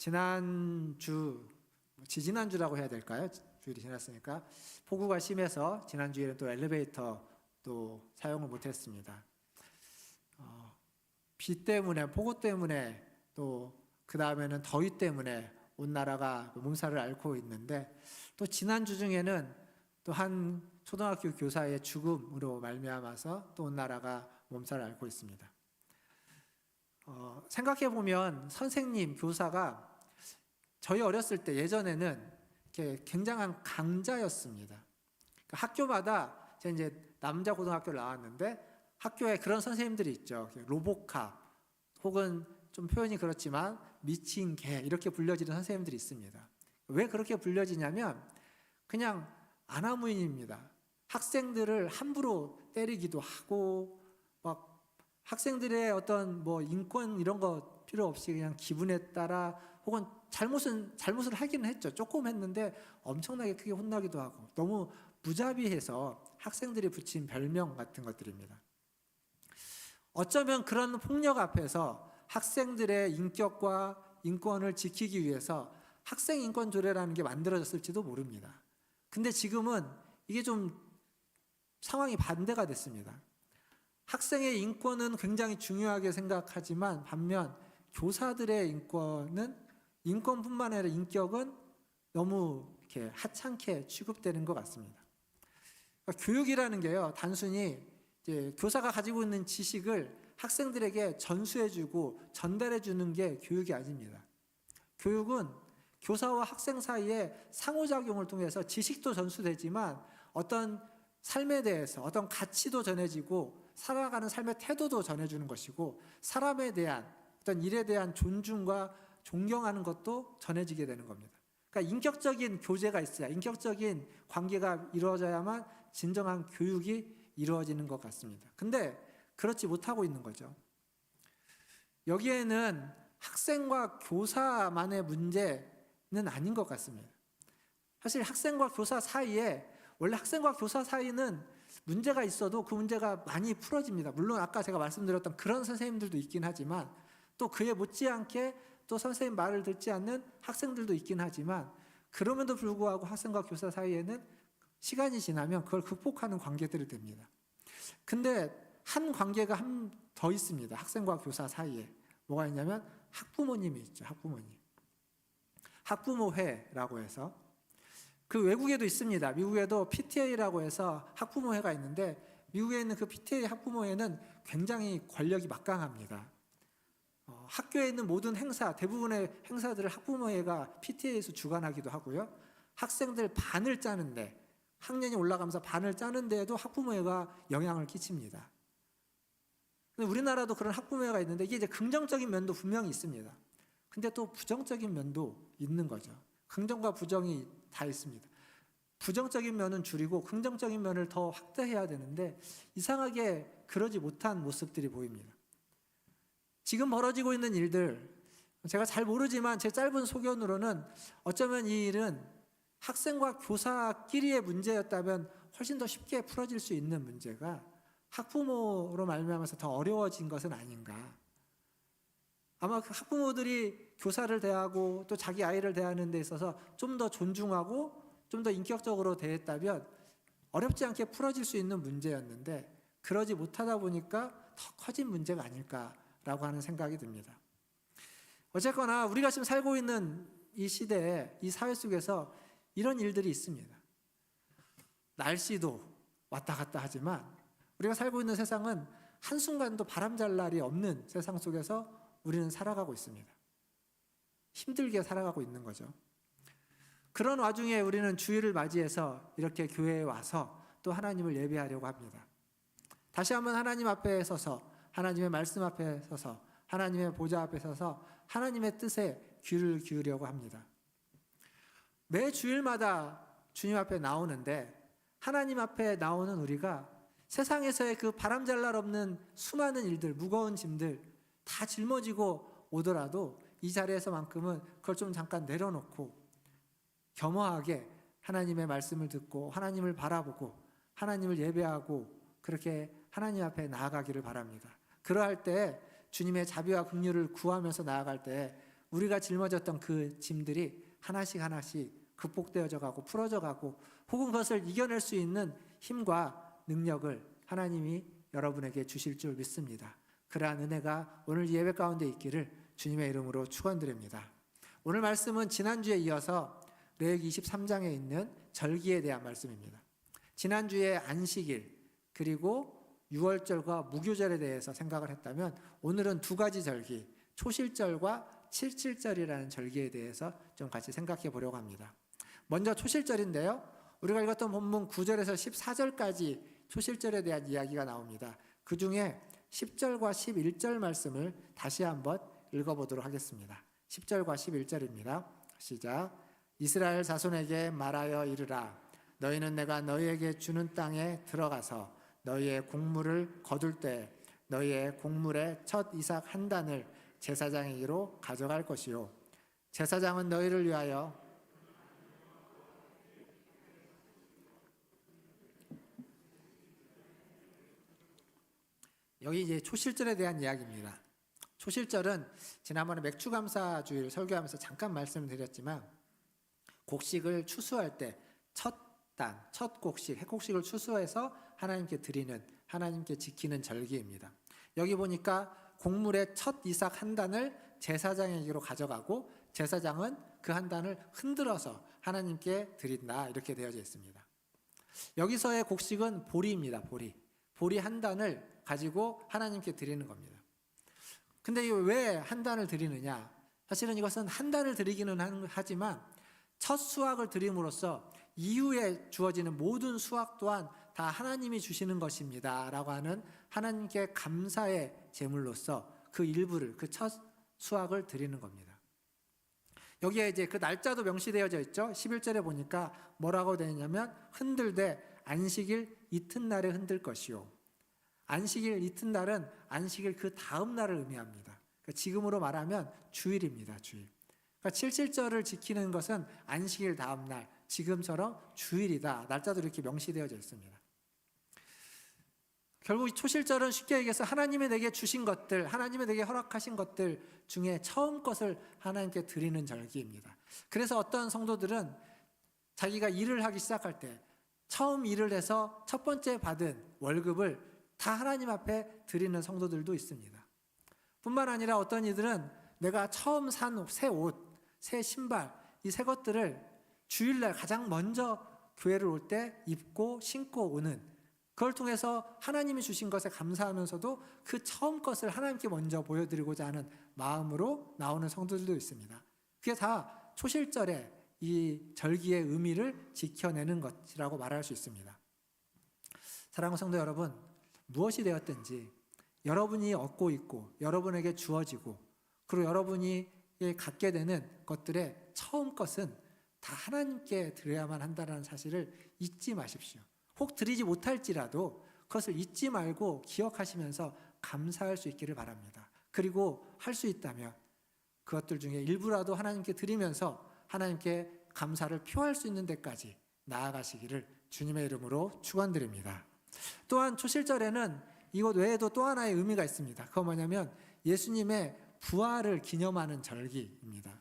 지난주, 지지난주라고 해야 될까요? 주일이 지났으니까 폭우가 심해서 지난주에는 또 엘리베이터도 사용을 못했습니다. 비 때문에, 폭우 때문에, 또 그 다음에는 더위 때문에 온 나라가 몸살을 앓고 있는데, 또 지난주 중에는 또 한 초등학교 교사의 죽음으로 말미암아서 또 온 나라가 몸살을 앓고 있습니다. 생각해 보면 선생님, 교사가 저희 어렸을 때 예전에는 이렇게 굉장한 강자였습니다. 그러니까 학교마다 제가 이제 남자 고등학교를 나왔는데 학교에 그런 선생님들이 있죠. 로보캅 혹은 좀 표현이 그렇지만 미친 개 이렇게 불려지는 선생님들이 있습니다. 왜 그렇게 불려지냐면 그냥 아나무인입니다. 학생들을 함부로 때리기도 하고 막 학생들의 어떤 뭐 인권 이런 거 필요 없이 그냥 기분에 따라 혹은 잘못을 하기는 했죠. 조금 했는데 엄청나게 크게 혼나기도 하고 너무 무자비해서 학생들이 붙인 별명 같은 것들입니다. 어쩌면 그런 폭력 앞에서 학생들의 인격과 인권을 지키기 위해서 학생인권조례라는 게 만들어졌을지도 모릅니다. 근데 지금은 이게 좀 상황이 반대가 됐습니다. 학생의 인권은 굉장히 중요하게 생각하지만 반면 교사들의 인권뿐만 아니라 인격은 너무 이렇게 하찮게 취급되는 것 같습니다. 그러니까 교육이라는 게요, 단순히 이제 교사가 가지고 있는 지식을 학생들에게 전수해주고 전달해주는 게 교육이 아닙니다. 교육은 교사와 학생 사이에 상호작용을 통해서 지식도 전수되지만 어떤 삶에 대해서 어떤 가치도 전해지고 살아가는 삶의 태도도 전해주는 것이고 사람에 대한 어떤 일에 대한 존중과 존경하는 것도 전해지게 되는 겁니다. 그러니까 인격적인 교제가 있어야, 인격적인 관계가 이루어져야만 진정한 교육이 이루어지는 것 같습니다. 근데 그렇지 못하고 있는 거죠. 여기에는 학생과 교사만의 문제는 아닌 것 같습니다. 사실 학생과 교사 사이에, 원래 학생과 교사 사이는 문제가 있어도 그 문제가 많이 풀어집니다. 물론 아까 제가 말씀드렸던 그런 선생님들도 있긴 하지만 또 그에 못지않게 또 선생님 말을 듣지 않는 학생들도 있긴 하지만 그럼에도 불구하고 학생과 교사 사이에는 시간이 지나면 그걸 극복하는 관계들이 됩니다. 근데 한 관계가 더 있습니다. 학생과 교사 사이에. 뭐가 있냐면 학부모님이 있죠. 학부모회라고 해서 그 외국에도 있습니다. 미국에도 PTA라고 해서 학부모회가 있는데 미국에 있는 그 PTA 학부모회는 굉장히 권력이 막강합니다. 학교에 있는 모든 행사, 대부분의 행사들을 학부모회가 PTA에서 주관하기도 하고요. 학생들 반을 짜는데 학년이 올라가면서 반을 짜는 데에도 학부모회가 영향을 끼칩니다. 우리나라도 그런 학부모회가 있는데 이게 이제 긍정적인 면도 분명히 있습니다. 근데 또 부정적인 면도 있는 거죠. 긍정과 부정이 다 있습니다. 부정적인 면은 줄이고 긍정적인 면을 더 확대해야 되는데 이상하게 그러지 못한 모습들이 보입니다. 지금 벌어지고 있는 일들, 제가 잘 모르지만 제 짧은 소견으로는 어쩌면 이 일은 학생과 교사끼리의 문제였다면 훨씬 더 쉽게 풀어질 수 있는 문제가 학부모로 말미암아서 더 어려워진 것은 아닌가. 아마 그 학부모들이 교사를 대하고 또 자기 아이를 대하는 데 있어서 좀 더 존중하고 좀 더 인격적으로 대했다면 어렵지 않게 풀어질 수 있는 문제였는데 그러지 못하다 보니까 더 커진 문제가 아닐까라고 하는 생각이 듭니다. 어쨌거나 우리가 지금 살고 있는 이 시대에, 이 사회 속에서 이런 일들이 있습니다. 날씨도 왔다 갔다 하지만 우리가 살고 있는 세상은 한순간도 바람 잘 날이 없는 세상 속에서 우리는 살아가고 있습니다. 힘들게 살아가고 있는 거죠. 그런 와중에 우리는 주일을 맞이해서 이렇게 교회에 와서 또 하나님을 예배하려고 합니다. 다시 한번 하나님 앞에 서서, 하나님의 말씀 앞에 서서, 하나님의 보좌 앞에 서서 하나님의 뜻에 귀를 기울이려고 합니다. 매 주일마다 주님 앞에 나오는데 하나님 앞에 나오는 우리가 세상에서의 그 바람 잘 날 없는 수많은 일들, 무거운 짐들 다 짊어지고 오더라도 이 자리에서만큼은 그걸 좀 잠깐 내려놓고 겸허하게 하나님의 말씀을 듣고 하나님을 바라보고 하나님을 예배하고 그렇게 하나님 앞에 나아가기를 바랍니다. 그러할 때 주님의 자비와 긍휼을 구하면서 나아갈 때 우리가 짊어졌던 그 짐들이 하나씩 하나씩 극복되어져 가고 풀어져 가고 혹은 그것을 이겨낼 수 있는 힘과 능력을 하나님이 여러분에게 주실 줄 믿습니다. 그러한 은혜가 오늘 예배 가운데 있기를 주님의 이름으로 축원드립니다. 오늘 말씀은 지난주에 이어서 레위기 23장에 있는 절기에 대한 말씀입니다. 지난주에 안식일 그리고 유월절과 무교절에 대해서 생각을 했다면 오늘은 두 가지 절기, 초실절과 칠칠절이라는 절기에 대해서 좀 같이 생각해 보려고 합니다. 먼저 초실절인데요. 우리가 읽었던 본문 9절에서 14절까지 초실절에 대한 이야기가 나옵니다. 그 중에 10절과 11절 말씀을 다시 한번 읽어보도록 하겠습니다. 10절과 11절입니다. 시작. 이스라엘 자손에게 말하여 이르라. 너희는 내가 너희에게 주는 땅에 들어가서 너희의 곡물을 거둘 때 너희의 곡물의 첫 이삭 한 단을 제사장에게로 가져갈 것이요. 제사장은 너희를 위하여 여기 이제 초실절에 대한 이야기입니다. 초실절은 지난번에 맥주감사주일 설교하면서 잠깐 말씀드렸지만 곡식을 추수할 때 첫 곡식, 해곡식을 추수해서 하나님께 드리는, 하나님께 지키는 절기입니다. 여기 보니까 곡물의 첫 이삭 한 단을 제사장에게로 가져가고 제사장은 그 한 단을 흔들어서 하나님께 드린다 이렇게 되어져 있습니다. 여기서의 곡식은 보리입니다. 보리 한 단을 가지고 하나님께 드리는 겁니다. 근데 왜 한 단을 드리느냐? 사실은 이것은 한 단을 드리기는 하지만 첫 수확을 드림으로써 이후에 주어지는 모든 수확 또한 다 하나님이 주시는 것입니다 라고 하는 하나님께 감사의 제물로서 그 일부를, 그 첫 수확을 드리는 겁니다. 여기에 이제 그 날짜도 명시되어져 있죠. 11절에 보니까 뭐라고 되어 있냐면 흔들되 안식일 이튿날에 흔들 것이요. 안식일 이튿날은 안식일 그 다음 날을 의미합니다. 그러니까 지금으로 말하면 주일입니다. 주일. 그러니까 칠칠절을 지키는 것은 안식일 다음 날, 지금처럼 주일이다. 날짜도 이렇게 명시되어져 있습니다. 결국 이 초실절은 쉽게 얘기해서 하나님이 내게 주신 것들, 하나님이 내게 허락하신 것들 중에 처음 것을 하나님께 드리는 절기입니다. 그래서 어떤 성도들은 자기가 일을 하기 시작할 때 처음 일을 해서 첫 번째 받은 월급을 다 하나님 앞에 드리는 성도들도 있습니다. 뿐만 아니라 어떤 이들은 내가 처음 산 새 옷, 새 신발, 이 새 것들을 주일날 가장 먼저 교회를 올 때 입고 신고 오는, 그걸 통해서 하나님이 주신 것에 감사하면서도 그 처음 것을 하나님께 먼저 보여드리고자 하는 마음으로 나오는 성도들도 있습니다. 그게 다 초실절의 이 절기의 의미를 지켜내는 것이라고 말할 수 있습니다. 사랑하는 성도 여러분, 무엇이 되었든지 여러분이 얻고 있고 여러분에게 주어지고 그리고 여러분이 갖게 되는 것들의 처음 것은 다 하나님께 드려야만 한다는 사실을 잊지 마십시오. 혹 드리지 못할지라도 그것을 잊지 말고 기억하시면서 감사할 수 있기를 바랍니다. 그리고 할 수 있다면 그것들 중에 일부라도 하나님께 드리면서 하나님께 감사를 표할 수 있는 데까지 나아가시기를 주님의 이름으로 축원드립니다. 또한 초실절에는 이것 외에도 또 하나의 의미가 있습니다. 그건 뭐냐면 예수님의 부활을 기념하는 절기입니다.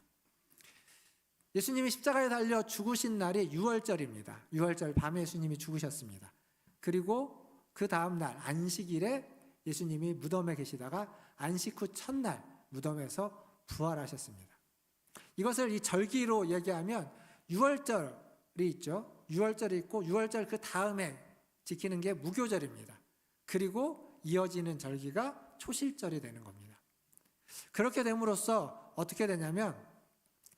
예수님이 십자가에 달려 죽으신 날이 유월절입니다. 유월절 밤에 예수님이 죽으셨습니다. 그리고 그 다음 날 안식일에 예수님이 무덤에 계시다가 안식 후 첫날 무덤에서 부활하셨습니다. 이것을 이 절기로 얘기하면 유월절이 있죠. 유월절이 있고 유월절 그 다음에 지키는 게 무교절입니다. 그리고 이어지는 절기가 초실절이 되는 겁니다. 그렇게 됨으로써 어떻게 되냐면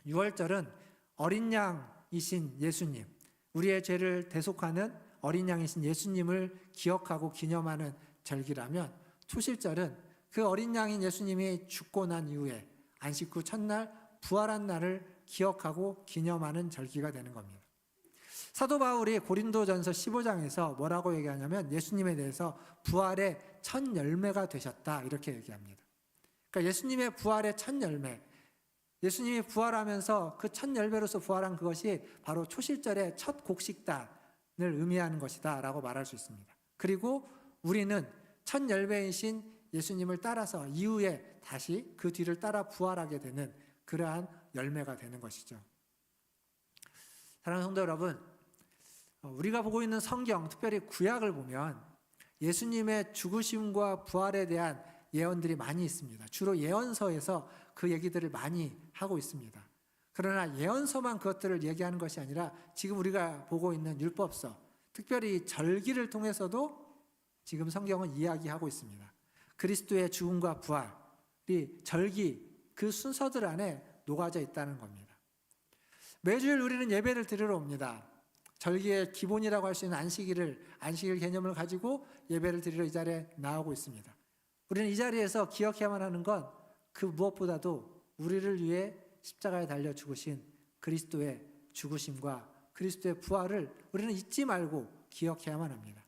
유월절은 어린 양이신 예수님, 우리의 죄를 대속하는 어린 양이신 예수님을 기억하고 기념하는 절기라면 초실절은 그 어린 양인 예수님이 죽고 난 이후에 안식 후 첫날 부활한 날을 기억하고 기념하는 절기가 되는 겁니다. 사도 바울이 고린도전서 15장에서 뭐라고 얘기하냐면 예수님에 대해서 부활의 첫 열매가 되셨다 이렇게 얘기합니다. 그러니까 예수님의 부활의 첫 열매, 예수님이 부활하면서 그 첫 열매로서 부활한 그것이 바로 초실절의 첫 곡식단을 의미하는 것이다 라고 말할 수 있습니다. 그리고 우리는 첫 열매이신 예수님을 따라서 이후에 다시 그 뒤를 따라 부활하게 되는 그러한 열매가 되는 것이죠. 사랑하는 성도 여러분, 우리가 보고 있는 성경, 특별히 구약을 보면 예수님의 죽으심과 부활에 대한 예언들이 많이 있습니다. 주로 예언서에서 그 얘기들을 많이 하고 있습니다. 그러나 예언서만 그것들을 얘기하는 것이 아니라 지금 우리가 보고 있는 율법서, 특별히 절기를 통해서도 지금 성경은 이야기하고 있습니다. 그리스도의 죽음과 부활이 절기, 그 순서들 안에 녹아져 있다는 겁니다. 매주일 우리는 예배를 드리러 옵니다. 절기의 기본이라고 할 수 있는 안식일 개념을 가지고 예배를 드리러 이 자리에 나오고 있습니다. 우리는 이 자리에서 기억해야만 하는 건 그 무엇보다도 우리를 위해 십자가에 달려 죽으신 그리스도의 죽으심과 그리스도의 부활을 우리는 잊지 말고 기억해야만 합니다.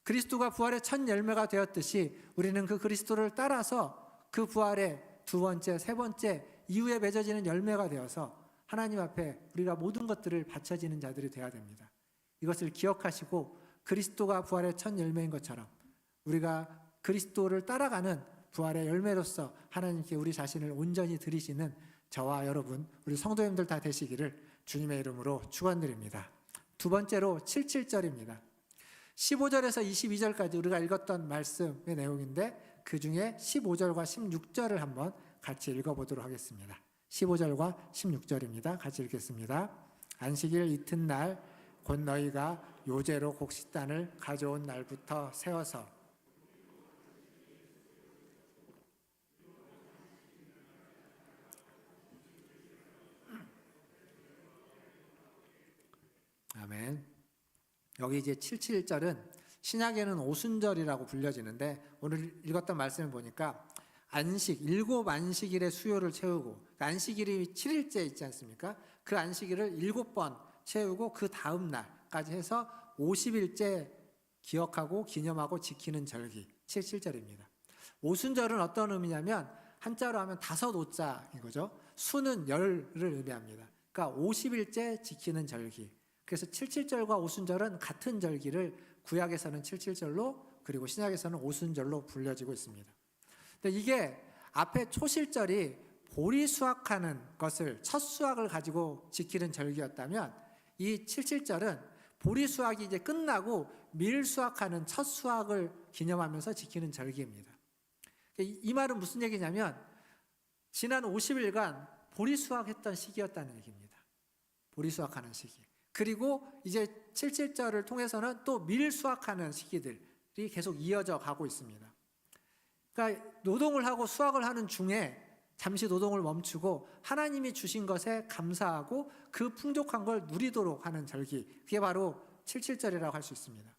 그리스도가 부활의 첫 열매가 되었듯이 우리는 그 그리스도를 따라서 그 부활의 두 번째, 세 번째 이후에 맺어지는 열매가 되어서 하나님 앞에 우리가 모든 것들을 바쳐지는 자들이 되어야 됩니다. 이것을 기억하시고 그리스도가 부활의 첫 열매인 것처럼 우리가 그리스도를 따라가는 부활의 열매로서 하나님께 우리 자신을 온전히 드리시는 저와 여러분, 우리 성도님들 다 되시기를 주님의 이름으로 축원드립니다. 두 번째로 77절입니다. 15절에서 22절까지 우리가 읽었던 말씀의 내용인데 그 중에 15절과 16절을 한번 같이 읽어보도록 하겠습니다. 15절과 16절입니다. 같이 읽겠습니다. 안식일 이튿날 곧 너희가 요제로 곡식단을 가져온 날부터 세워서 아멘. 여기 이제 77절은 신약에는 오순절이라고 불려지는데 오늘 읽었던 말씀을 보니까 일곱 안식일의 수요를 채우고, 안식일이 7일째 있지 않습니까? 그 안식일을 7번 채우고 그 다음 날까지 해서 50일째 기억하고 기념하고 지키는 절기 77절입니다. 오순절은 어떤 의미냐면 한자로 하면 5오자인 거죠. 수는 열을 의미합니다. 그러니까 50일째 지키는 절기. 그래서 77절과 오순절은 같은 절기를 구약에서는 77절로 그리고 신약에서는 오순절로 불려지고 있습니다. 근데 이게 앞에 초실절이 보리 수확하는 것을 첫 수확을 가지고 지키는 절기였다면 이 77절은 보리 수확이 이제 끝나고 밀 수확하는 첫 수확을 기념하면서 지키는 절기입니다. 이 말은 무슨 얘기냐면 지난 50일간 보리 수확했던 시기였다는 얘기입니다. 보리 수확하는 시기. 그리고 이제 77절을 통해서는 또 밀 수확하는 시기들이 계속 이어져 가고 있습니다. 그러니까 노동을 하고 수확을 하는 중에 잠시 노동을 멈추고 하나님이 주신 것에 감사하고 그 풍족한 걸 누리도록 하는 절기, 그게 바로 77절이라고 할 수 있습니다.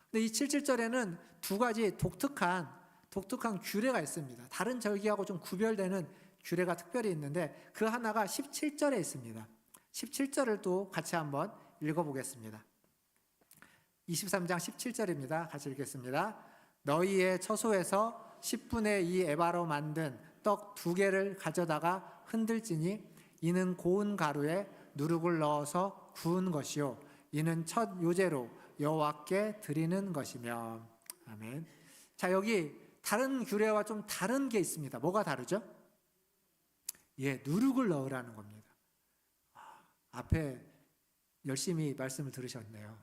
근데 이 77절에는 두 가지 독특한 규례가 있습니다. 다른 절기하고 좀 구별되는 규례가 특별히 있는데 그 하나가 17절에 있습니다. 17절을 또 같이 한번 읽어보겠습니다. 23장 17절입니다. 같이 읽겠습니다. 너희의 처소에서 10분의 2 에바로 만든 떡 2개를 가져다가 흔들지니 이는 고운 가루에 누룩을 넣어서 구운 것이요 이는 첫 요제로 여호와께 드리는 것이며. 아멘. 자, 여기 다른 규례와 좀 다른 게 있습니다. 뭐가 다르죠? 누룩을 넣으라는 겁니다. 앞에 열심히 말씀을 들으셨네요.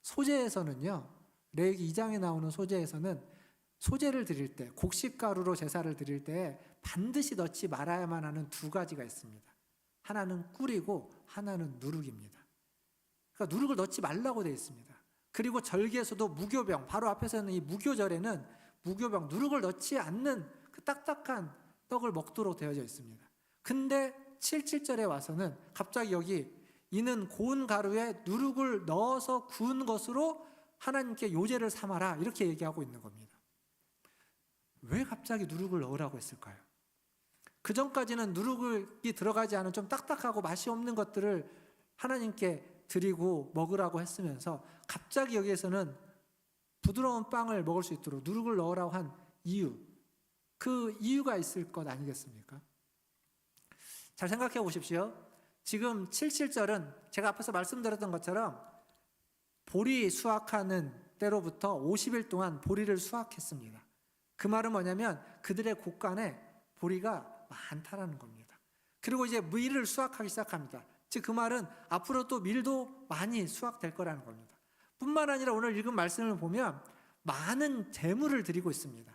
소제에서는요, 레위기 2장에 나오는 소제에서는 소제를 드릴 때, 곡식가루로 제사를 드릴 때 반드시 넣지 말아야만 하는 두 가지가 있습니다. 하나는 꿀이고 하나는 누룩입니다. 그러니까 누룩을 넣지 말라고 되어 있습니다. 그리고 절기에서도 무교병, 바로 앞에서는 이 무교절에는 무교병, 누룩을 넣지 않는 그 딱딱한 떡을 먹도록 되어져 있습니다. 근데 77절에 와서는 갑자기 여기 이는 고운 가루에 누룩을 넣어서 구운 것으로 하나님께 요제를 삼아라 이렇게 얘기하고 있는 겁니다. 왜 갑자기 누룩을 넣으라고 했을까요? 그 전까지는 누룩이 들어가지 않은 좀 딱딱하고 맛이 없는 것들을 하나님께 드리고 먹으라고 했으면서 갑자기 여기에서는 부드러운 빵을 먹을 수 있도록 누룩을 넣으라고 한 이유, 그 이유가 있을 것 아니겠습니까? 잘 생각해 보십시오. 지금 77절은 제가 앞에서 말씀드렸던 것처럼 보리 수확하는 때로부터 50일 동안 보리를 수확했습니다. 그 말은 뭐냐면 그들의 곳간에 보리가 많다라는 겁니다. 그리고 이제 밀을 수확하기 시작합니다. 즉 그 말은 앞으로 또 밀도 많이 수확될 거라는 겁니다. 뿐만 아니라 오늘 읽은 말씀을 보면 많은 제물을 드리고 있습니다.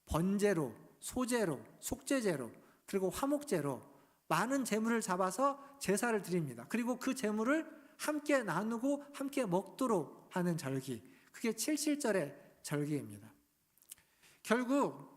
번제로, 소제로, 속죄제로, 그리고 화목제로 많은 제물을 잡아서 제사를 드립니다. 그리고 그 제물을 함께 나누고 함께 먹도록 하는 절기, 그게 77절의 절기입니다. 결국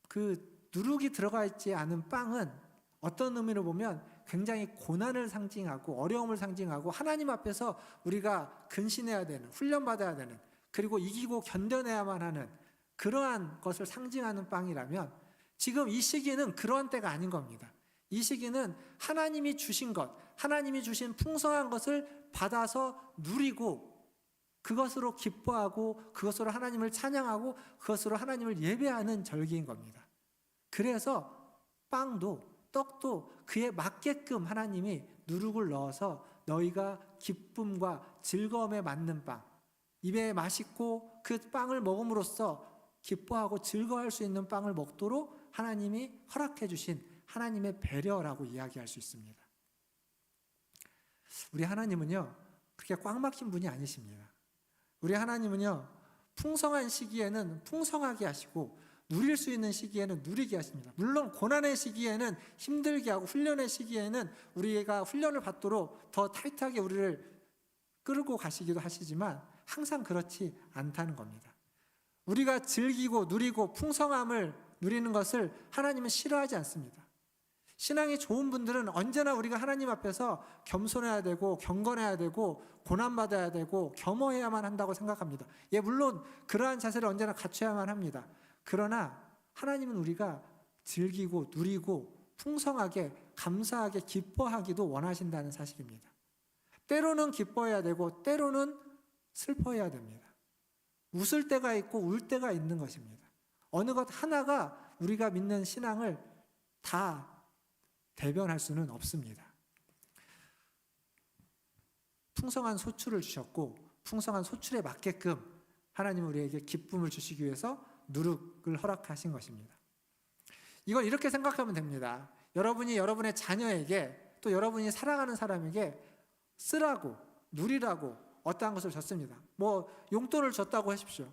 그 누룩이 들어가 있지 않은 빵은 어떤 의미로 보면 굉장히 고난을 상징하고 어려움을 상징하고 하나님 앞에서 우리가 근신해야 되는, 훈련받아야 되는, 그리고 이기고 견뎌내야만 하는 그러한 것을 상징하는 빵이라면 지금 이 시기는 그러한 때가 아닌 겁니다. 이 시기는 하나님이 주신 것, 하나님이 주신 풍성한 것을 받아서 누리고 그것으로 기뻐하고 그것으로 하나님을 찬양하고 그것으로 하나님을 예배하는 절기인 겁니다. 그래서 빵도 떡도 그에 맞게끔 하나님이 누룩을 넣어서 너희가 기쁨과 즐거움에 맞는 빵, 입에 맛있고 그 빵을 먹음으로써 기뻐하고 즐거워할 수 있는 빵을 먹도록 하나님이 허락해 주신 하나님의 배려라고 이야기할 수 있습니다. 우리 하나님은요, 그렇게 꽉 막힌 분이 아니십니다. 우리 하나님은요, 풍성한 시기에는 풍성하게 하시고 누릴 수 있는 시기에는 누리게 하십니다. 물론 고난의 시기에는 힘들게 하고 훈련의 시기에는 우리가 훈련을 받도록 더 타이트하게 우리를 끌고 가시기도 하시지만 항상 그렇지 않다는 겁니다. 우리가 즐기고 누리고 풍성함을 누리는 것을 하나님은 싫어하지 않습니다. 신앙이 좋은 분들은 언제나 우리가 하나님 앞에서 겸손해야 되고 경건해야 되고 고난받아야 되고 겸허해야만 한다고 생각합니다. 예, 물론 그러한 자세를 언제나 갖춰야만 합니다. 그러나 하나님은 우리가 즐기고 누리고 풍성하게 감사하게 기뻐하기도 원하신다는 사실입니다. 때로는 기뻐해야 되고 때로는 슬퍼해야 됩니다. 웃을 때가 있고 울 때가 있는 것입니다. 어느 것 하나가 우리가 믿는 신앙을 다 대변할 수는 없습니다. 풍성한 소출을 주셨고 풍성한 소출에 맞게끔 하나님은 우리에게 기쁨을 주시기 위해서 누룩을 허락하신 것입니다. 이걸 이렇게 생각하면 됩니다. 여러분이 여러분의 자녀에게 또 여러분이 사랑하는 사람에게 쓰라고 누리라고 어떠한 것을 줬습니다. 뭐 용돈을 줬다고 하십시오.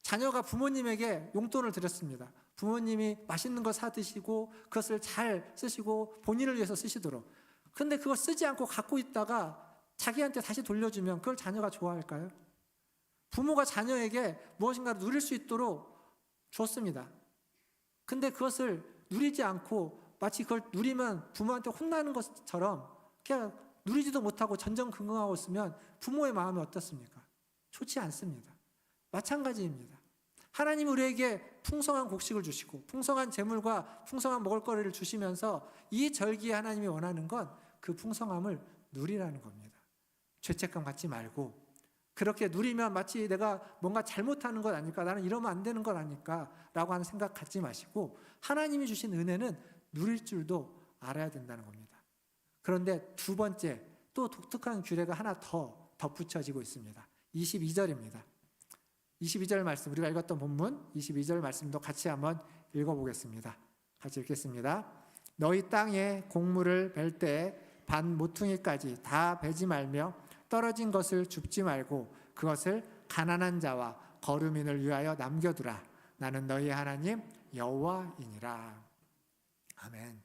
자녀가 부모님에게 용돈을 드렸습니다. 부모님이 맛있는 거 사 드시고 그것을 잘 쓰시고 본인을 위해서 쓰시도록. 근데 그걸 쓰지 않고 갖고 있다가 자기한테 다시 돌려주면 그걸 자녀가 좋아할까요? 부모가 자녀에게 무엇인가를 누릴 수 있도록 줬습니다. 근데 그것을 누리지 않고 마치 그걸 누리면 부모한테 혼나는 것처럼 그냥 누리지도 못하고 전전긍긍하고 있으면 부모의 마음이 어떻습니까? 좋지 않습니다. 마찬가지입니다. 하나님이 우리에게 풍성한 곡식을 주시고 풍성한 재물과 풍성한 먹을거리를 주시면서 이 절기에 하나님이 원하는 건 그 풍성함을 누리라는 겁니다. 죄책감 갖지 말고 그렇게 누리면 마치 내가 뭔가 잘못하는 것 아닐까, 나는 이러면 안 되는 것 아닐까 라고 하는 생각 갖지 마시고 하나님이 주신 은혜는 누릴 줄도 알아야 된다는 겁니다. 그런데 두 번째 또 독특한 규례가 하나 더 덧붙여지고 있습니다. 22절입니다. 22절 말씀, 우리가 읽었던 본문 22절 말씀도 같이 한번 읽어보겠습니다. 같이 읽겠습니다. 너희 땅에 곡물을 벨 때에 반 모퉁이까지 다 베지 말며 떨어진 것을 줍지 말고 그것을 가난한 자와 거류민을 위하여 남겨두라. 나는 너희 하나님 여호와이니라. 아멘.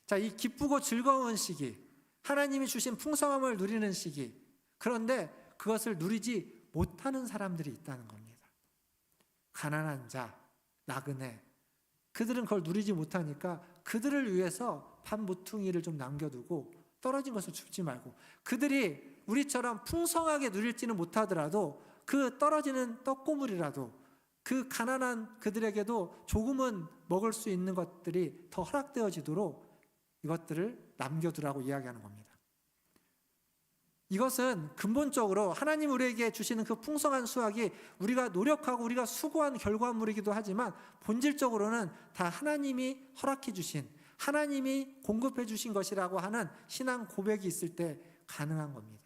자, 이 기쁘고 즐거운 시기, 하나님이 주신 풍성함을 누리는 시기, 그런데 그것을 누리지 못하는 사람들이 있다는 겁니다. 가난한 자, 나그네, 그들은 그걸 누리지 못하니까 그들을 위해서 반 모퉁이를 좀 남겨두고 떨어진 것을 줍지 말고, 그들이 우리처럼 풍성하게 누릴지는 못하더라도 그 떨어지는 떡고물이라도 그 가난한 그들에게도 조금은 먹을 수 있는 것들이 더 허락되어지도록 이것들을 남겨두라고 이야기하는 겁니다. 이것은 근본적으로 하나님 우리에게 주시는 그 풍성한 수확이 우리가 노력하고 우리가 수고한 결과물이기도 하지만 본질적으로는 다 하나님이 허락해 주신, 하나님이 공급해 주신 것이라고 하는 신앙 고백이 있을 때 가능한 겁니다.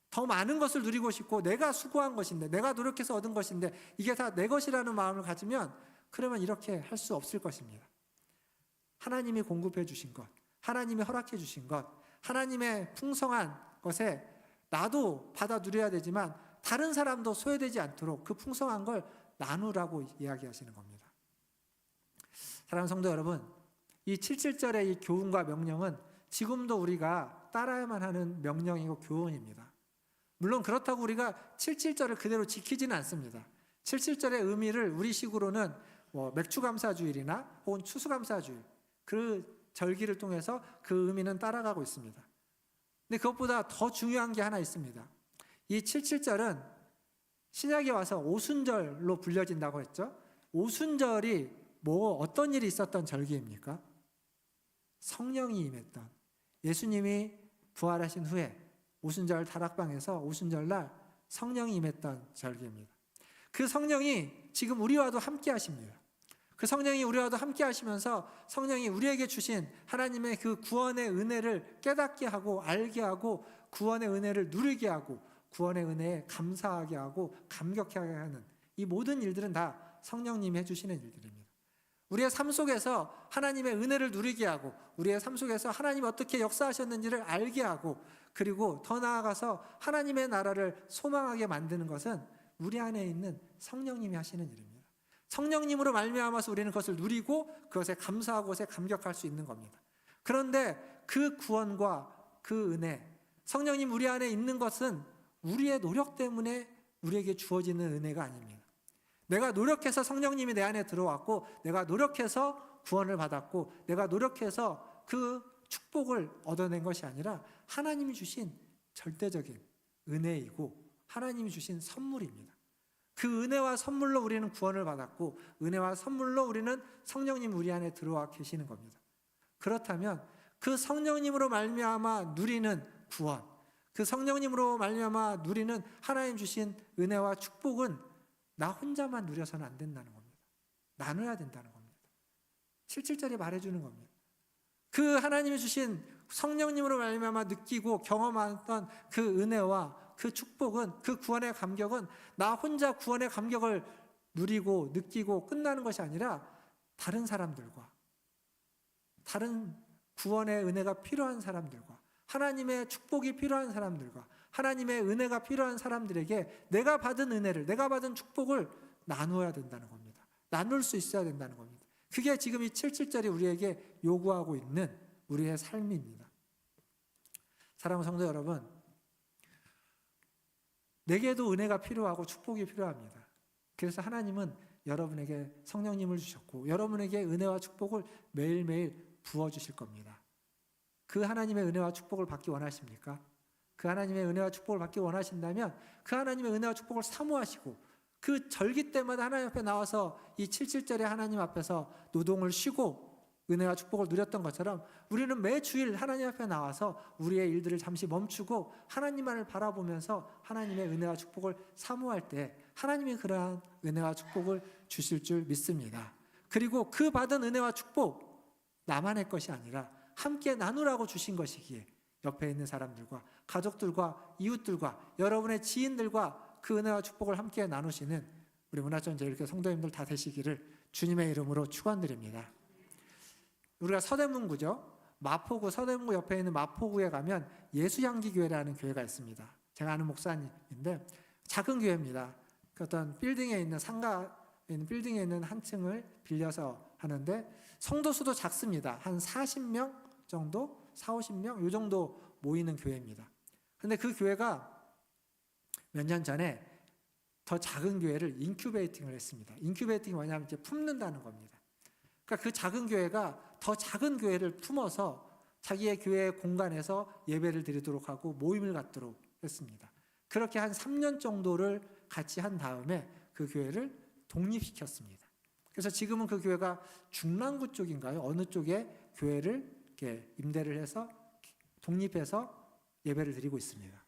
더 많은 것을 누리고 싶고 내가 수고한 것인데, 내가 노력해서 얻은 것인데 이게 다 내 것이라는 마음을 가지면 그러면 이렇게 할 수 없을 것입니다. 하나님이 공급해 주신 것, 하나님이 허락해 주신 것, 하나님의 풍성한 것에 나도 받아 누려야 되지만 다른 사람도 소외되지 않도록 그 풍성한 걸 나누라고 이야기하시는 겁니다. 사랑하는 성도 여러분, 이 77절의 이 교훈과 명령은 지금도 우리가 따라야만 하는 명령이고 교훈입니다. 물론 그렇다고 우리가 77절을 그대로 지키지는 않습니다. 77절의 의미를 우리식으로는 맥추감사주일이나 혹은 추수감사주일, 그 절기를 통해서 그 의미는 따라가고 있습니다. 근데 그것보다 더 중요한 게 하나 있습니다. 이 77절은 신약에 와서 오순절로 불려진다고 했죠. 오순절이 어떤 일이 있었던 절기입니까? 성령이 임했던, 예수님이 부활하신 후에 오순절 다락방에서 오순절날 성령이 임했던 절기입니다. 그 성령이 지금 우리와도 함께 하십니다. 그 성령이 우리와도 함께 하시면서 성령이 우리에게 주신 하나님의 그 구원의 은혜를 깨닫게 하고 알게 하고 구원의 은혜를 누리게 하고 구원의 은혜에 감사하게 하고 감격하게 하는 이 모든 일들은 다 성령님이 해주시는 일들입니다. 우리의 삶 속에서 하나님의 은혜를 누리게 하고 우리의 삶 속에서 하나님이 어떻게 역사하셨는지를 알게 하고 그리고 더 나아가서 하나님의 나라를 소망하게 만드는 것은 우리 안에 있는 성령님이 하시는 일입니다. 성령님으로 말미암아서 우리는 그것을 누리고 그것에 감사하고 그것에 감격할 수 있는 겁니다. 그런데 그 구원과 그 은혜, 성령님 우리 안에 있는 것은 우리의 노력 때문에 우리에게 주어지는 은혜가 아닙니다. 내가 노력해서 성령님이 내 안에 들어왔고 내가 노력해서 구원을 받았고 내가 노력해서 그 축복을 얻어낸 것이 아니라 하나님이 주신 절대적인 은혜이고 하나님이 주신 선물입니다. 그 은혜와 선물로 우리는 구원을 받았고 은혜와 선물로 우리는 성령님 우리 안에 들어와 계시는 겁니다. 그렇다면 그 성령님으로 말미암아 누리는 구원, 그 성령님으로 말미암아 누리는 하나님 주신 은혜와 축복은 나 혼자만 누려서는 안 된다는 겁니다. 나눠야 된다는 겁니다. 77절이 말해주는 겁니다. 그 하나님이 주신 성령님으로 말미암아 느끼고 경험했던 그 은혜와 그 축복은 그 구원의 감격은 나 혼자 구원의 감격을 누리고 느끼고 끝나는 것이 아니라 다른 사람들과 다른 구원의 은혜가 필요한 사람들과 하나님의 축복이 필요한 사람들과 하나님의 은혜가 필요한 사람들에게 내가 받은 은혜를 내가 받은 축복을 나누어야 된다는 겁니다. 나눌 수 있어야 된다는 겁니다. 그게 지금 이 77절이 우리에게 요구하고 있는 우리의 삶입니다. 사랑하는 성도 여러분, 내게도 은혜가 필요하고 축복이 필요합니다. 그래서 하나님은 여러분에게 성령님을 주셨고 여러분에게 은혜와 축복을 매일매일 부어주실 겁니다. 그 하나님의 은혜와 축복을 받기 원하십니까? 그 하나님의 은혜와 축복을 받기 원하신다면 그 하나님의 은혜와 축복을 사모하시고 그 절기 때마다 하나님 앞에 나와서 이 77절에 하나님 앞에서 노동을 쉬고 은혜와 축복을 누렸던 것처럼 우리는 매 주일 하나님 앞에 나와서 우리의 일들을 잠시 멈추고 하나님만을 바라보면서 하나님의 은혜와 축복을 사모할 때 하나님이 그러한 은혜와 축복을 주실 줄 믿습니다. 그리고 그 받은 은혜와 축복 나만의 것이 아니라 함께 나누라고 주신 것이기에 옆에 있는 사람들과 가족들과 이웃들과 여러분의 지인들과 그 은혜와 축복을 함께 나누시는 우리 문화전제일교회 성도님들 다 되시기를 주님의 이름으로 축원드립니다. 우리가 서대문구죠. 마포구 서대문구 옆에 있는 마포구에 가면 예수향기교회라는 교회가 있습니다. 제가 아는 목사님인데 작은 교회입니다. 어떤 빌딩에 있는 상가에 있는 빌딩에 있는 한 층을 빌려서 하는데 성도 수도 작습니다. 한 40명 정도, 40-50명 이 정도 모이는 교회입니다. 근데 그 교회가 몇 년 전에 더 작은 교회를 인큐베이팅을 했습니다. 인큐베이팅이 뭐냐면 이제 품는다는 겁니다. 그러니까 그 작은 교회가 더 작은 교회를 품어서 자기의 교회 공간에서 예배를 드리도록 하고 모임을 갖도록 했습니다. 그렇게 한 3년 정도를 같이 한 다음에 그 교회를 독립시켰습니다. 그래서 지금은 그 교회가 중랑구 쪽인가요? 어느 쪽에 교회를 이렇게 임대를 해서 독립해서 예배를 드리고 있습니다.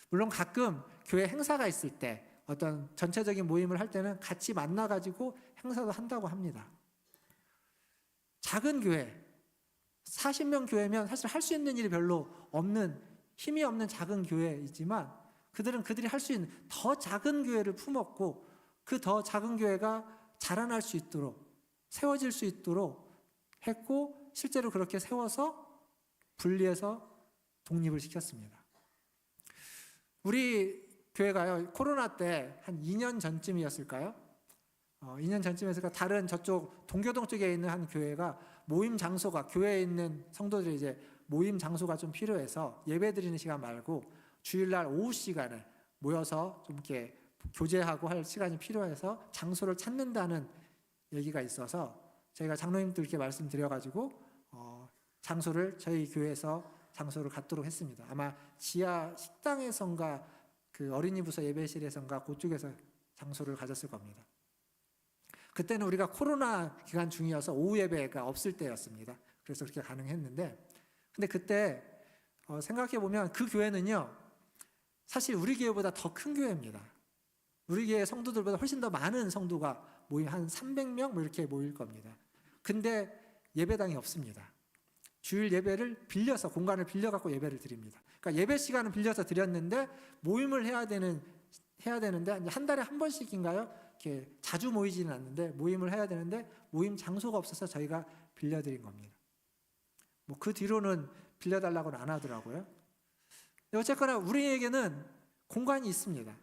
물론 가끔 교회 행사가 있을 때 어떤 전체적인 모임을 할 때는 같이 만나가지고 행사도 한다고 합니다. 작은 교회, 40명 교회면 사실 할 수 있는 일이 별로 없는, 힘이 없는 작은 교회이지만 그들은 그들이 할 수 있는 더 작은 교회를 품었고 그 더 작은 교회가 자라날 수 있도록 세워질 수 있도록 했고 실제로 그렇게 세워서 분리해서 독립을 시켰습니다. 우리 교회가요, 코로나 때 한 2년 전쯤이었을까요? 2년 전쯤이었을까? 다른 저쪽 동교동 쪽에 있는 한 교회가 모임 장소가, 교회에 있는 성도들이 이제 모임 장소가 좀 필요해서 예배 드리는 시간 말고 주일날 오후 시간에 모여서 좀 이렇게 교제하고 할 시간이 필요해서 장소를 찾는다는 얘기가 있어서 저희가 장로님들께 말씀드려가지고 장소를 저희 교회에서 장소를 갖도록 했습니다. 아마 지하 식당에선가 그 어린이 부서 예배실에선가 그쪽에서 장소를 가졌을 겁니다. 그때는 우리가 코로나 기간 중이어서 오후 예배가 없을 때였습니다. 그래서 그렇게 가능했는데, 근데 그때 생각해 보면 그 교회는요, 사실 우리 교회보다 더 큰 교회입니다. 우리 교회 성도들보다 훨씬 더 많은 성도가 모임 한 300명 뭐 이렇게 모일 겁니다. 근데 예배당이 없습니다. 주일 예배를 빌려서 공간을 빌려 갖고 예배를 드립니다. 그러니까 예배 시간은 빌려서 드렸는데 모임을 해야 되는데 한 달에 한 번씩인가요? 이렇게 자주 모이지는 않는데 모임을 해야 되는데 모임 장소가 없어서 저희가 빌려드린 겁니다. 뭐 그 뒤로는 빌려달라고는 안 하더라고요. 어쨌거나 우리에게는 공간이 있습니다.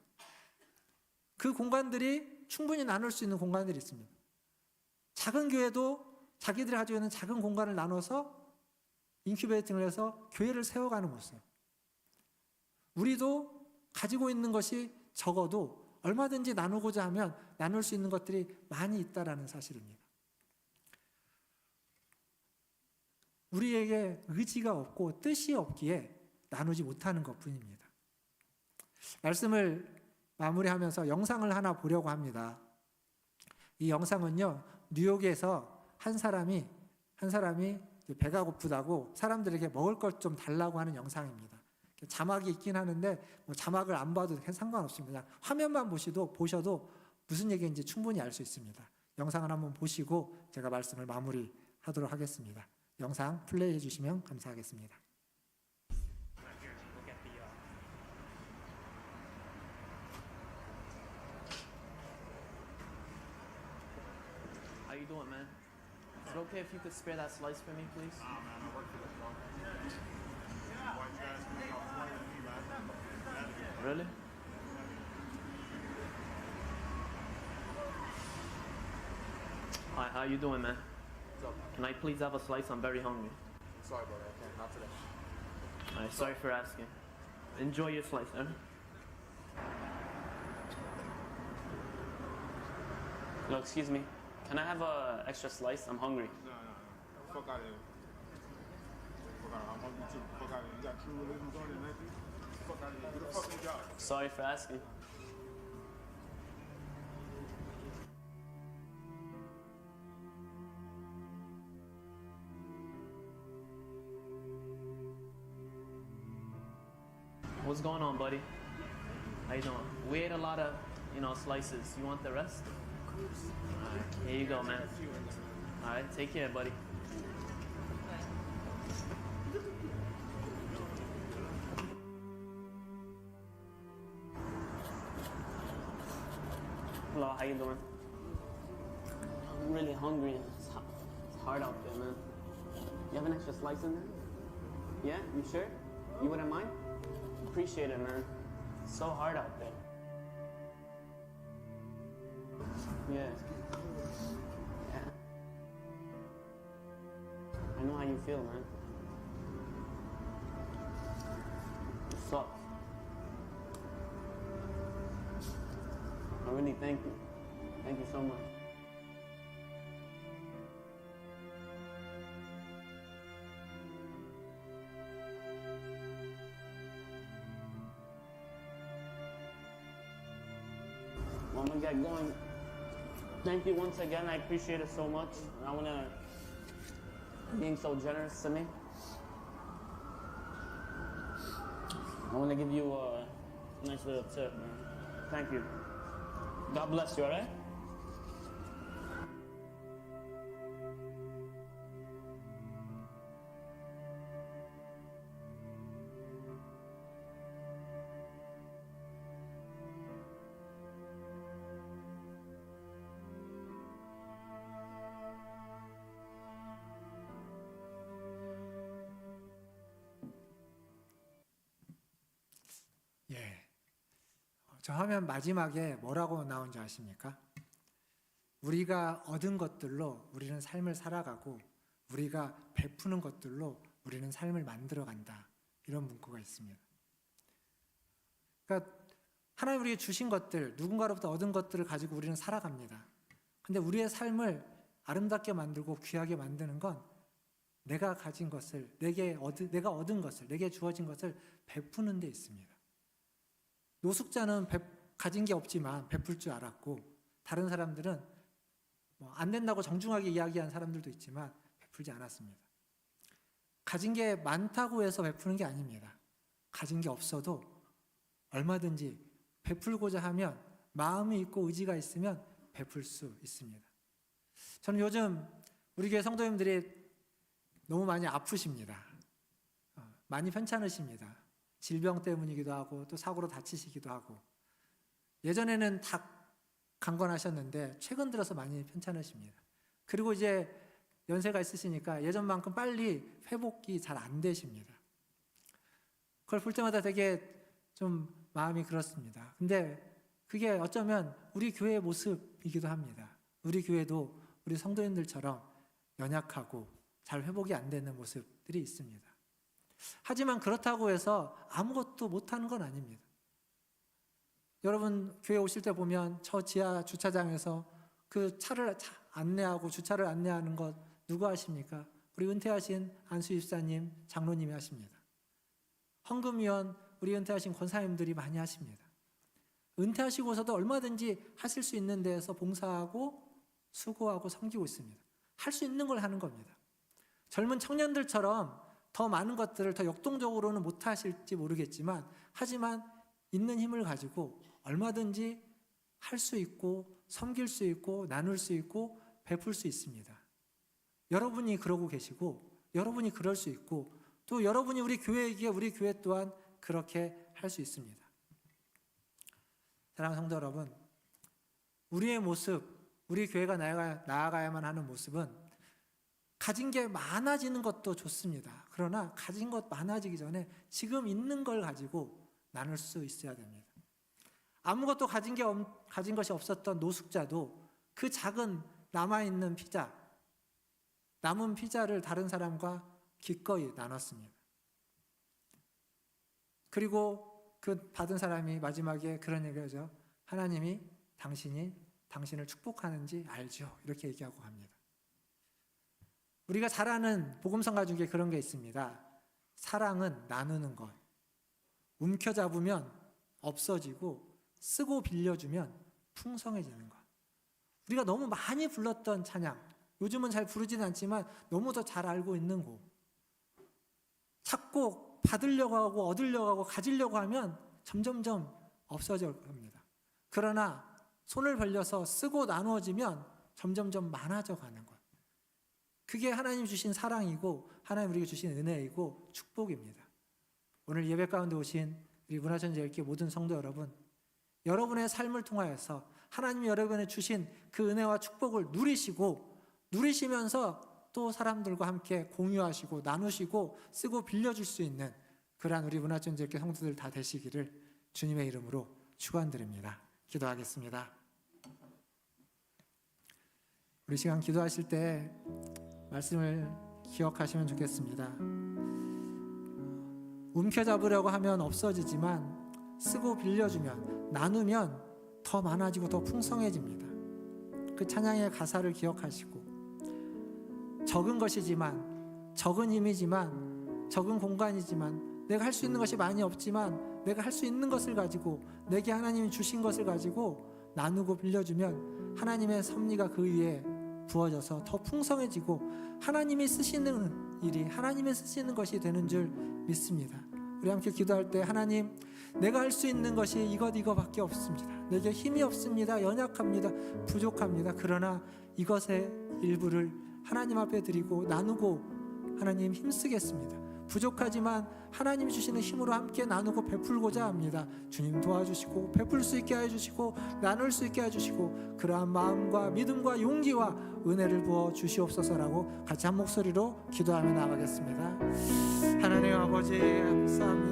그 공간들이 충분히 나눌 수 있는 공간들이 있습니다. 작은 교회도 자기들이 가지고 있는 작은 공간을 나눠서 인큐베이팅을 해서 교회를 세워가는 모습. 우리도 가지고 있는 것이 적어도 얼마든지 나누고자 하면 나눌 수 있는 것들이 많이 있다라는 사실입니다. 우리에게 의지가 없고 뜻이 없기에 나누지 못하는 것뿐입니다. 말씀을 마무리하면서 영상을 하나 보려고 합니다. 이 영상은요, 뉴욕에서 한 사람이 배가 고프다고 사람들에게 먹을 것 좀 달라고 하는 영상입니다. 자막이 있긴 하는데 뭐 자막을 안 봐도 상관없습니다. 그냥 화면만 보셔도 무슨 얘기인지 충분히 알 수 있습니다. 영상을 한번 보시고 제가 말씀을 마무리하도록 하겠습니다. 영상 플레이해 주시면 감사하겠습니다. How you doing, man? Is it okay if you could spare that slice for me, please? Man, I work for the phone. White trash, man. Really? Hi, how you doing, man? What's up? Can I please have a slice? I'm very hungry. Sorry, brother. I can't. Not today. Alright, sorry for asking. Enjoy your slice, eh? No, excuse me. Can I have a extra slice? I'm hungry. No. Fuck out of here. Fuck out of here. I'm hungry too. Fuck out of here. You got true religions on it, nothing? Fuck out of here. Get the fuck in your job. Sorry for asking. What's going on, buddy? How you doing? We ate a lot of, slices. You want the rest? Alright, here you go, man. Alright, take care, buddy. Hello, how you doing? I'm really hungry. It's hard out there, man. You have an extra slice in there? Yeah, you sure? You wouldn't mind? Appreciate it, man. It's so hard out there. Yeah. I know how you feel, man. It sucks. I really thank you. Thank you so much. Well, I'm gonna get going. Thank you once again. I appreciate it so much. And I wanna being so generous to me. I wanna give you a nice little tip, man. Thank you. God bless you, alright? 저 화면 마지막에 뭐라고 나온지 아십니까? 우리가 얻은 것들로 우리는 삶을 살아가고 우리가 베푸는 것들로 우리는 삶을 만들어간다. 이런 문구가 있습니다. 그러니까 하나님 우리에게 주신 것들, 누군가로부터 얻은 것들을 가지고 우리는 살아갑니다. 근데 우리의 삶을 아름답게 만들고 귀하게 만드는 건 내가 가진 것을, 내가 얻은 것을, 내게 주어진 것을 베푸는 데 있습니다. 노숙자는 가진 게 없지만 베풀 줄 알았고, 다른 사람들은 안 된다고 정중하게 이야기한 사람들도 있지만 베풀지 않았습니다. 가진 게 많다고 해서 베푸는 게 아닙니다. 가진 게 없어도 얼마든지 베풀고자 하면, 마음이 있고 의지가 있으면 베풀 수 있습니다. 저는 요즘 우리 교회 성도님들이 너무 많이 아프십니다. 많이 편찮으십니다. 질병 때문이기도 하고 또 사고로 다치시기도 하고, 예전에는 다 강건하셨는데 최근 들어서 많이 편찮으십니다. 그리고 이제 연세가 있으시니까 예전만큼 빨리 회복이 잘 안 되십니다. 그걸 볼 때마다 되게 좀 마음이 그렇습니다. 근데 그게 어쩌면 우리 교회의 모습이기도 합니다. 우리 교회도 우리 성도님들처럼 연약하고 잘 회복이 안 되는 모습들이 있습니다. 하지만 그렇다고 해서 아무것도 못하는 건 아닙니다. 여러분 교회 오실 때 보면 저 지하 주차장에서 그 차를 안내하고 주차를 안내하는 것 누가 하십니까? 우리 은퇴하신 안수 집사님, 장로님이 하십니다. 헌금위원, 우리 은퇴하신 권사님들이 많이 하십니다. 은퇴하시고서도 얼마든지 하실 수 있는 데에서 봉사하고 수고하고 섬기고 있습니다. 할 수 있는 걸 하는 겁니다. 젊은 청년들처럼 더 많은 것들을 더 역동적으로는 못 하실지 모르겠지만, 하지만 있는 힘을 가지고 얼마든지 할 수 있고 섬길 수 있고 나눌 수 있고 베풀 수 있습니다. 여러분이 그러고 계시고 여러분이 그럴 수 있고 또 여러분이 우리 교회에게 우리 교회 또한 그렇게 할 수 있습니다. 사랑하는 성도 여러분, 우리의 모습, 우리 교회가 나아가야만 하는 모습은 가진 게 많아지는 것도 좋습니다. 그러나 가진 것 많아지기 전에 지금 있는 걸 가지고 나눌 수 있어야 됩니다. 아무것도 가진 것이 없었던 노숙자도 그 작은 남아있는 피자, 남은 피자를 다른 사람과 기꺼이 나눴습니다. 그리고 그 받은 사람이 마지막에 그런 얘기를 하죠. 하나님이 당신을 축복하는지 알죠. 이렇게 얘기하고 합니다. 우리가 잘 아는 복음성가 중에 그런 게 있습니다. 사랑은 나누는 것. 움켜잡으면 없어지고 쓰고 빌려주면 풍성해지는 것. 우리가 너무 많이 불렀던 찬양, 요즘은 잘 부르지는 않지만 너무 더 잘 알고 있는 곡. 찾고 받으려고 하고 얻으려고 하고 가지려고 하면 점점점 없어져 갑니다. 그러나 손을 벌려서 쓰고 나누어지면 점점점 많아져 가는 것. 그게 하나님 주신 사랑이고 하나님 우리에게 주신 은혜이고 축복입니다. 오늘 예배 가운데 오신 우리 문화전제일교 모든 성도 여러분, 여러분의 삶을 통하여서 하나님이 여러분에 주신 그 은혜와 축복을 누리시면서 또 사람들과 함께 공유하시고 나누시고 쓰고 빌려줄 수 있는 그러한 우리 문화전제일교 성도들 다 되시기를 주님의 이름으로 축원드립니다. 기도하겠습니다. 우리 시간 기도하실 때 말씀을 기억하시면 좋겠습니다. 움켜잡으려고 하면 없어지지만 쓰고 빌려주면 나누면 더 많아지고 더 풍성해집니다. 그 찬양의 가사를 기억하시고 적은 것이지만 적은 힘이지만 적은 공간이지만 내가 할 수 있는 것이 많이 없지만 내가 할 수 있는 것을 가지고 내게 하나님이 주신 것을 가지고 나누고 빌려주면 하나님의 섭리가 그 위에 부어져서 더 풍성해지고 하나님이 쓰시는 일이 하나님이 쓰시는 것이 되는 줄 믿습니다. 우리 함께 기도할 때 하나님, 내가 할 수 있는 것이 이것밖에 없습니다. 내게 힘이 없습니다. 연약합니다. 부족합니다. 그러나 이것의 일부를 하나님 앞에 드리고 나누고 하나님 힘쓰겠습니다. 부족하지만 하나님이 주시는 힘으로 함께 나누고 베풀고자 합니다. 주님 도와주시고 베풀 수 있게 해주시고 나눌 수 있게 해주시고 그러한 마음과 믿음과 용기와 은혜를 부어 주시옵소서라고 같이 한 목소리로 기도하며 나가겠습니다. 하나님 아버지 감사합니다.